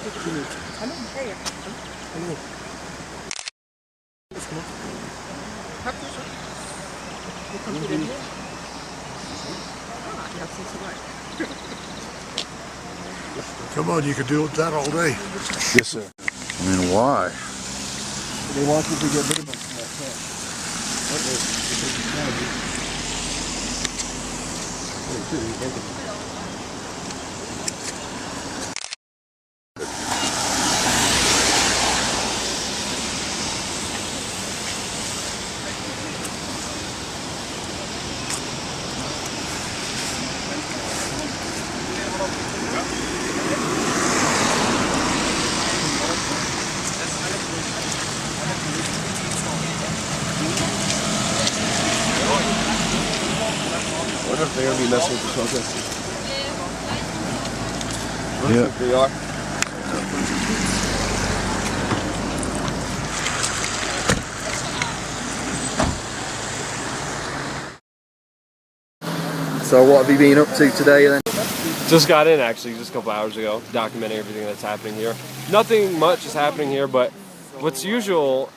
Hallo. Hey. Hallo. Was gemacht? Habt ihr schon? Wo kommt ihr denn her? Ah, ihr habt nicht so weit. Come on, you could do that all day. Yes, sir. I mean, why? They want you to get rid of them from that tent. What if they're gonna be messing with the protesters? Yeah. If they are. So what have you been up to today then? Just got in actually, just a couple hours ago, documenting everything that's happening here. Nothing much is happening here, but what's unusual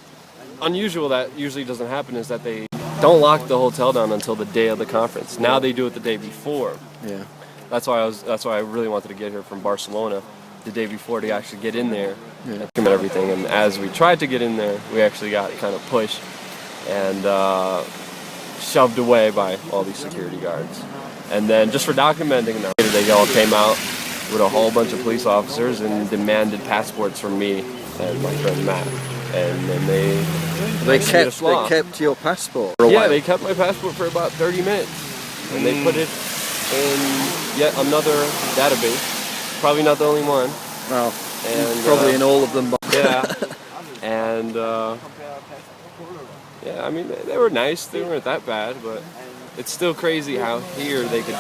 that usually doesn't happen is that they don't lock the hotel down until the day of the conference. Now they do it the day before. Yeah. That's why I really wanted to get here from Barcelona the day before to actually get in there and document everything. And as we tried to get in there, we actually got kind of pushed and shoved away by all these security guards. And then just for documenting them, they all came out with a whole bunch of police officers and demanded passports from me and my friend Matt. And then they kept your passport. Yeah, they kept my passport for about 30 minutes, and they put it in yet another database. Probably not the only one. Well, and probably in all of them. Yeah, and yeah, I mean they were nice. They weren't that bad, but it's still crazy how here they could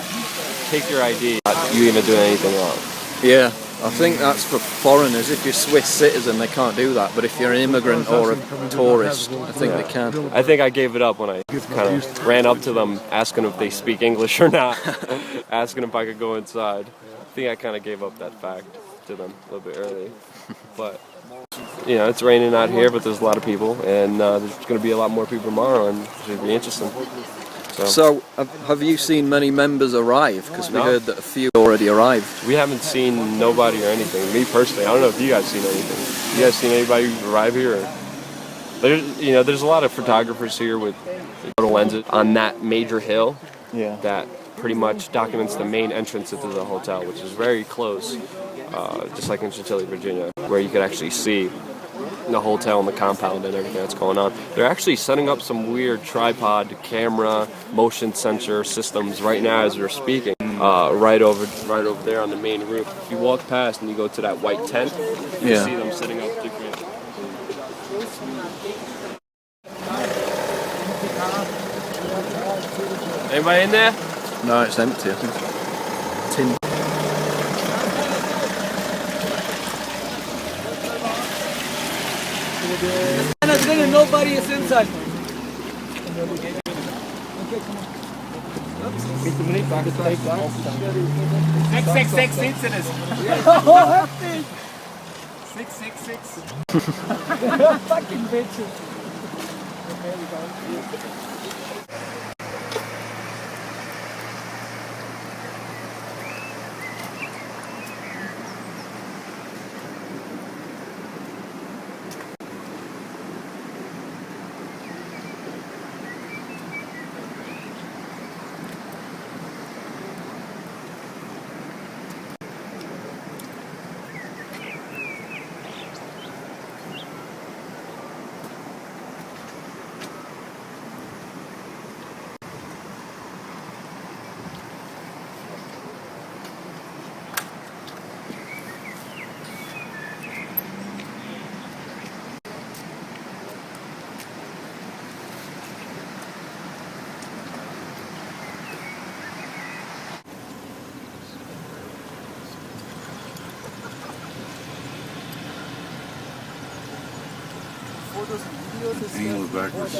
take your ID without you even doing anything wrong. Yeah, I think that's for foreigners. If you're Swiss citizen, they can't do that. But if you're an immigrant or a tourist, I think they can. I think I gave it up when I kind of ran up to them, asking if they speak English or not, asking if I could go inside. I think I kind of gave up that fact to them a little bit early. But, you know, it's raining out here, but there's a lot of people, and there's going to be a lot more people tomorrow, and it should be interesting. So, have you seen many members arrive? Because we heard that a few already arrived. We haven't seen nobody or anything. Me personally, I don't know if you guys seen anything. You guys seen anybody arrive here? There's a lot of photographers here with photo lenses on that major hill. Yeah. That pretty much documents the main entrance into the hotel, which is very close, just like in Chantilly, Virginia, where you could actually see the hotel and the compound and everything that's going on. They're actually setting up some weird tripod, camera, motion sensor systems right now as we're speaking, right over there on the main roof. If you walk past and you go to that white tent, you see them setting up different. Anybody in there? No, it's empty, I think. Tin. Nobody is inside. 666 incidents. Oh, heftig. 666. Fucking bitches. Angle it backwards.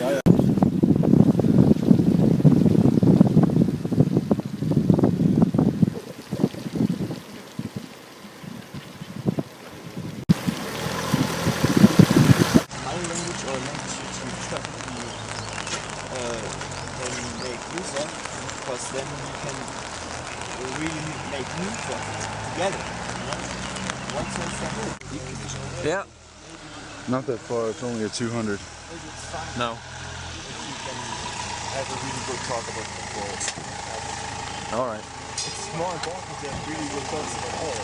because then we can really make new profits together. You know? One sense the whole. Yeah. Not that far, it's only a 200. It's fine No. if you can have a really good talk about football. All right. It's more important than really good talks about all.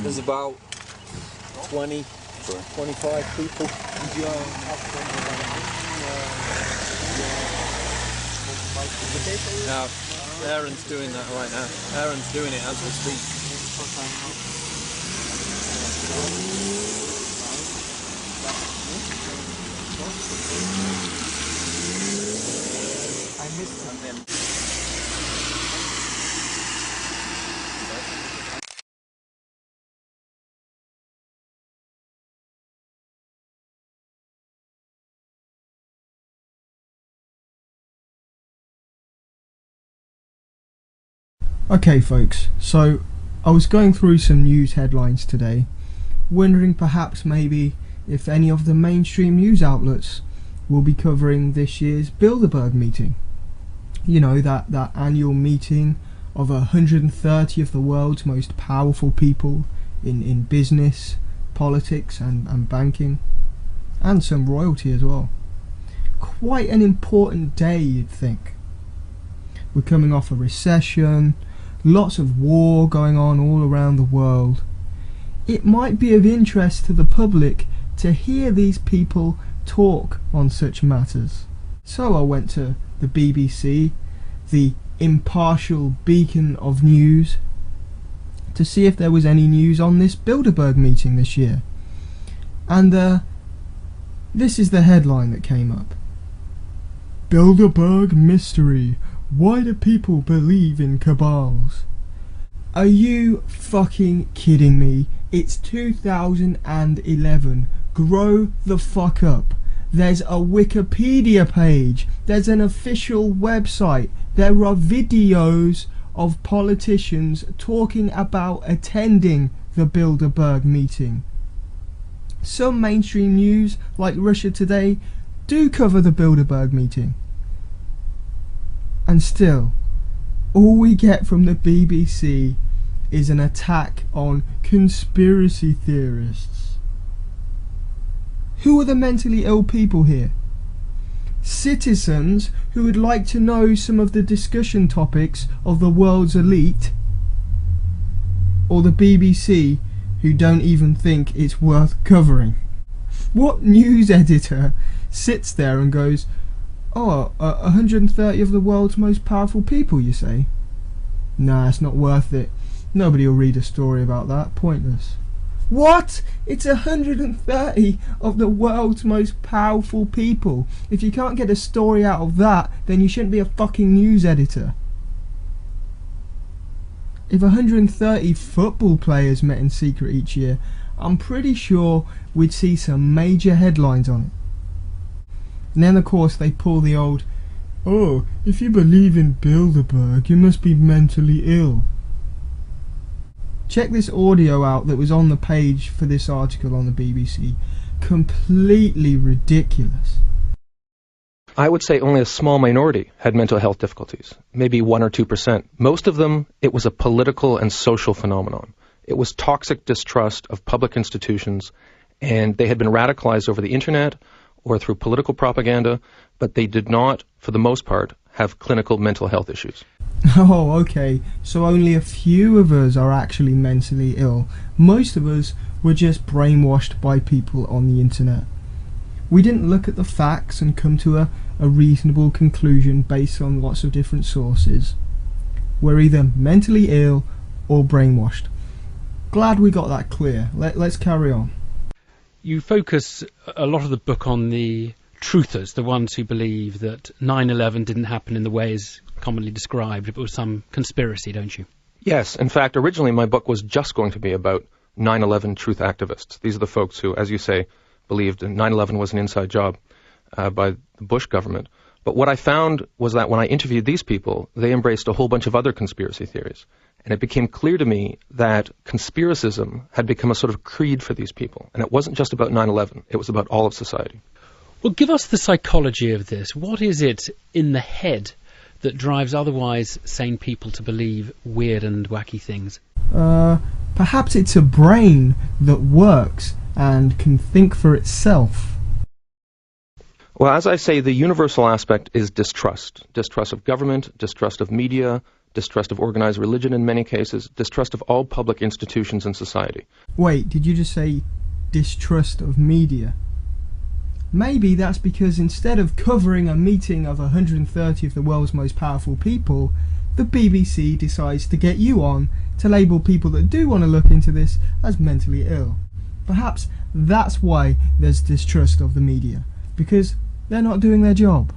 There's about 20, 25 people. Now, Aaron's doing that right now. Aaron's doing it as we speak. I missed them. Okay folks, so I was going through some news headlines today, wondering perhaps maybe if any of the mainstream news outlets will be covering this year's Bilderberg meeting. You know, that annual meeting of 130 of the world's most powerful people in business, politics and banking, and some royalty as well. Quite an important day, you'd think. We're coming off a recession, lots of war going on all around the world. It might be of interest to the public to hear these people talk on such matters. So I went to the BBC, the impartial beacon of news, to see if there was any news on this Bilderberg meeting this year. And this is the headline that came up. Bilderberg mystery. Why do people believe in cabals? Are you fucking kidding me? It's 2011. Grow the fuck up. There's a Wikipedia page. There's an official website. There are videos of politicians talking about attending the Bilderberg meeting. Some mainstream news, like Russia Today, do cover the Bilderberg meeting. And still, all we get from the BBC is an attack on conspiracy theorists. Who are the mentally ill people here? Citizens who would like to know some of the discussion topics of the world's elite? Or the BBC who don't even think it's worth covering? What news editor sits there and goes, oh, 130 of the world's most powerful people, you say? Nah, it's not worth it. Nobody will read a story about that. Pointless. What? It's 130 of the world's most powerful people. If you can't get a story out of that, then you shouldn't be a fucking news editor. If 130 football players met in secret each year, I'm pretty sure we'd see some major headlines on it. And then of course they pull the old, oh, if you believe in Bilderberg, you must be mentally ill. Check this audio out that was on the page for this article on the BBC. Completely ridiculous. I would say only a small minority had mental health difficulties, maybe 1 or 2%. Most of them, it was a political and social phenomenon. It was toxic distrust of public institutions, and they had been radicalized over the internet or through political propaganda, but they did not, for the most part, have clinical mental health issues. Oh, okay, so only a few of us are actually mentally ill. Most of us were just brainwashed by people on the internet. We didn't look at the facts and come to a reasonable conclusion based on lots of different sources. We're either mentally ill or brainwashed. Glad we got that clear. Let's carry on. You focus a lot of the book on the truthers, the ones who believe that 9/11 didn't happen in the ways commonly described, it was some conspiracy, don't you? Yes, in fact, originally my book was just going to be about 9/11 truth activists. These are the folks who, as you say, believed 9/11 was an inside job by the Bush government. But what I found was that when I interviewed these people, they embraced a whole bunch of other conspiracy theories. And it became clear to me that conspiracism had become a sort of creed for these people. And it wasn't just about 9/11, it was about all of society. Well, give us the psychology of this. What is it in the head that drives otherwise sane people to believe weird and wacky things? Perhaps it's a brain that works and can think for itself. Well, as I say, the universal aspect is distrust. Distrust of government, distrust of media, distrust of organized religion in many cases, distrust of all public institutions in society. Wait, did you just say distrust of media? Maybe that's because instead of covering a meeting of 130 of the world's most powerful people, the BBC decides to get you on to label people that do want to look into this as mentally ill. Perhaps that's why there's distrust of the media, because they're not doing their job.